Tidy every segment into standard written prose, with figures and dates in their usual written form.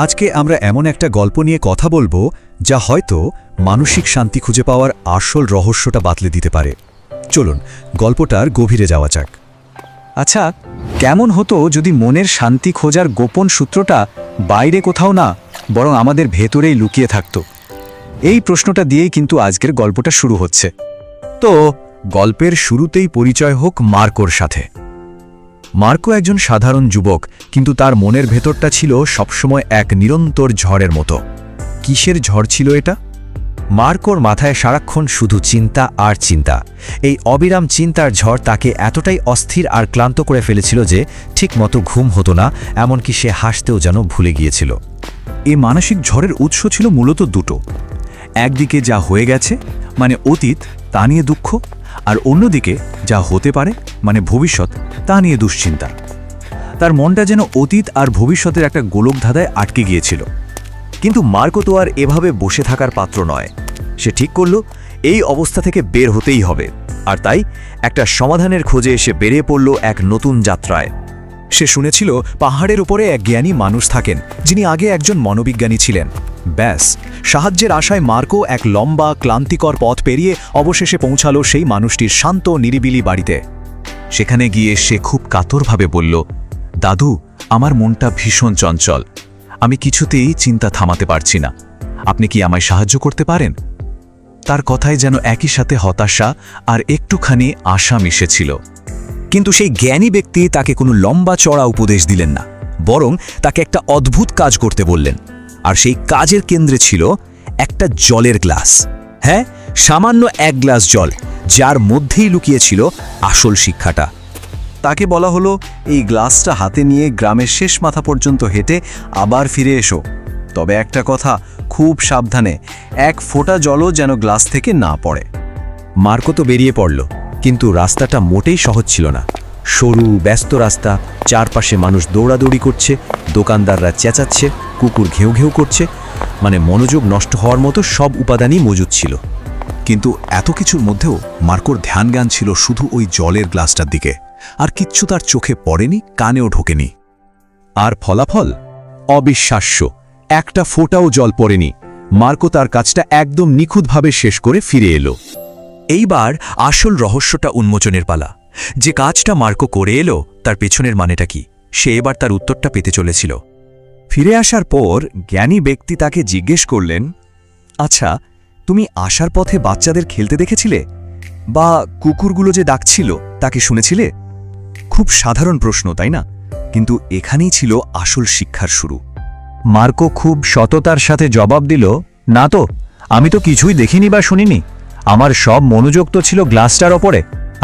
আজকে আমরা এমন একটা গল্প নিয়ে কথা বলবো যা হয়তো মানসিক শান্তি খুঁজে পাওয়ার আসল রহস্যটা বাতলে দিতে পারে। চলুন গল্পটার গভীরে যাওয়া যাক। আচ্ছা, কেমন হতো যদি মনের শান্তি খোঁজার গোপন সূত্রটা বাইরে কোথাও না, বরং আমাদের ভেতরেই লুকিয়ে থাকতো? এই প্রশ্নটা দিয়েই কিন্তু আজকের গল্পটা শুরু হচ্ছে। তো গল্পের শুরুতেই পরিচয় হোক মার্কোর সাথে। মার্কো একজন সাধারণ যুবক, কিন্তু তার মনের ভেতরটা ছিল সবসময় এক নিরন্তর ঝড়ের মতো। কিসের ঝড় ছিল এটা? মার্কোর মাথায় সারাক্ষণ শুধু চিন্তা আর চিন্তা। এই অবিরাম চিন্তার ঝড় তাকে এতটাই অস্থির আর ক্লান্ত করে ফেলেছিল যে ঠিকমতো ঘুম হতো না, এমনকি সে হাসতেও যেন ভুলে গিয়েছিল। এই মানসিক ঝড়ের উৎস ছিল মূলত দুটো। একদিকে যা হয়ে গেছে মানে অতীত, তা নিয়ে দুঃখ, আর অন্যদিকে যা হতে পারে মানে ভবিষ্যৎ, তা নিয়ে দুশ্চিন্তা। তার মনটা যেন অতীত আর ভবিষ্যতের একটা গোলকধাঁধায় আটকে গিয়েছিল। কিন্তু মার্কো তো আর এভাবে বসে থাকার পাত্র নয়। সে ঠিক করল এই অবস্থা থেকে বের হতেই হবে, আর তাই একটা সমাধানের খোঁজে এসে বেরিয়ে পড়ল এক নতুন যাত্রায়। সে শুনেছিল পাহাড়ের উপরে এক জ্ঞানী মানুষ থাকেন, যিনি আগে একজন মনোবিজ্ঞানী ছিলেন। ব্যাস, সাহায্যের আশায় মার্কো এক লম্বা ক্লান্তিকর পথ পেরিয়ে অবশেষে পৌঁছালো সেই মানুষটির শান্ত নিরিবিলি বাড়িতে। সেখানে গিয়ে সে খুব কাতরভাবে বলল, দাদু, আমার মনটা ভীষণ চঞ্চল, আমি কিছুতেই চিন্তা থামাতে পারছি না, আপনি কি আমায় সাহায্য করতে পারেন? তার কথায় যেন একই সাথে হতাশা আর একটুখানি আশা মিশেছিল। কিন্তু সেই জ্ঞানী ব্যক্তি তাকে কোনো লম্বা চড়া উপদেশ দিলেন না, বরং তাকে একটা অদ্ভুত কাজ করতে বললেন। আর সেই কাজের কেন্দ্রে ছিল একটা জলের গ্লাস। হ্যাঁ, সামান্য এক গ্লাস জল, যার মধ্যেই লুকিয়েছিল আসল শিক্ষাটা। তাকে বলা হলো, এই গ্লাসটা হাতে নিয়ে গ্রামের শেষ মাথা পর্যন্ত হেঁটে আবার ফিরে এসো। তবে একটা কথা, খুব সাবধানে, এক ফোঁটা জলও যেন গ্লাস থেকে না পড়ে। মার্কো তো বেরিয়ে পড়ল, কিন্তু রাস্তাটা মোটেই সহজ ছিল না। সরু ব্যস্ত রাস্তা, চারপাশে মানুষ দৌড়াদৌড়ি করছে, দোকানদাররা চেঁচাচ্ছে, কুকুর ঘেউ ঘেউ করছে, মানে মনোযোগ নষ্ট হওয়ার মতো সব উপাদানই মজুদ ছিল। কিন্তু এত কিছুর মধ্যেও মার্কোর ধ্যানজ্ঞান ছিল শুধু ওই জলের গ্লাসটার দিকে। আর কিচ্ছু তার চোখে পড়েনি, কানেও ঢোকেনি। আর ফলাফল অবিশ্বাস্য, একটা ফোঁটাও জল পড়েনি। মার্কো তার কাজটা একদম নিখুঁতভাবে শেষ করে ফিরে এলো। এইবার আসল রহস্যটা উন্মোচনের পালা। যে কাজটা মার্কো করে এলো, তার পেছনের মানেটা কি, সে এবার তার উত্তরটা পেতে চলেছিল। ফিরে আসার পর জ্ঞানী ব্যক্তি তাকে জিজ্ঞেস করলেন, আচ্ছা, তুমি আসার পথে বাচ্চাদের খেলতে দেখেছিলে? বা কুকুরগুলো যে ডাকছিল তাকে শুনেছিলে? খুব সাধারণ প্রশ্ন, তাই না? কিন্তু এখানেই ছিল আসল শিক্ষার শুরু। মার্কো খুব সততার সাথে জবাব দিল, না তো, আমি তো কিছুই দেখিনি বা শুনিনি, আমার সব মনোযোগ তো ছিল গ্লাসটার ওপরে।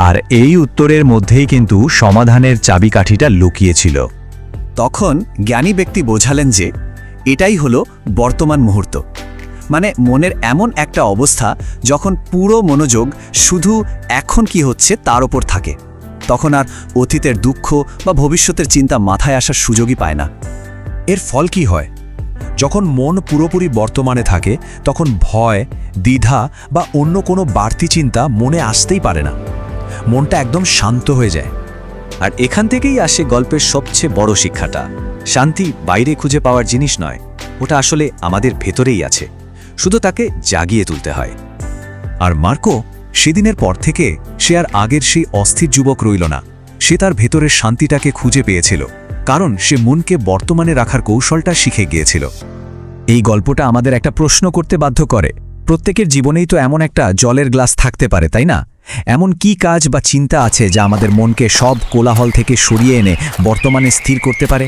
আর এই উত্তরের মধ্যেই কিন্তু সমাধানের চাবিকাঠিটা লুকিয়েছিল। তখন জ্ঞানী ব্যক্তি বোঝালেন যে এটাই হলো বর্তমান মুহূর্ত। মানে মনের এমন একটা অবস্থা যখন পুরো মনোযোগ শুধু এখন কি হচ্ছে তার ওপর থাকে। তখন আর অতীতের দুঃখ বা ভবিষ্যতের চিন্তা মাথায় আসার সুযোগই পায় না। এর ফল কি হয়? যখন মন পুরোপুরি বর্তমানে থাকে, তখন ভয়, দ্বিধা বা অন্য কোনো বাড়তি চিন্তা মনে আসতেই পারে না। মনটা একদম শান্ত হয়ে যায়। আর এখান থেকেই আসে গল্পের সবচেয়ে বড় শিক্ষাটা। শান্তি বাইরে খুঁজে পাওয়ার জিনিস নয়, ওটা আসলে আমাদের ভেতরেই আছে, শুধু তাকে জাগিয়ে তুলতে হয়। আর মার্কো সেদিনের পর থেকে সে আর আগের সেই অস্থির যুবক রইল না। সে তার ভেতরের শান্তিটাকে খুঁজে পেয়েছিল, কারণ সে মনকে বর্তমানে রাখার কৌশলটা শিখে গিয়েছিল। এই গল্পটা আমাদের একটা প্রশ্ন করতে বাধ্য করে। প্রত্যেকের জীবনেই তো এমন একটা জলের গ্লাস থাকতে পারে, তাই না? এমন কি কাজ বা চিন্তা আছে যা আমাদের মনকে সব কোলাহল থেকে সরিয়ে এনে বর্তমানে স্থির করতে পারে?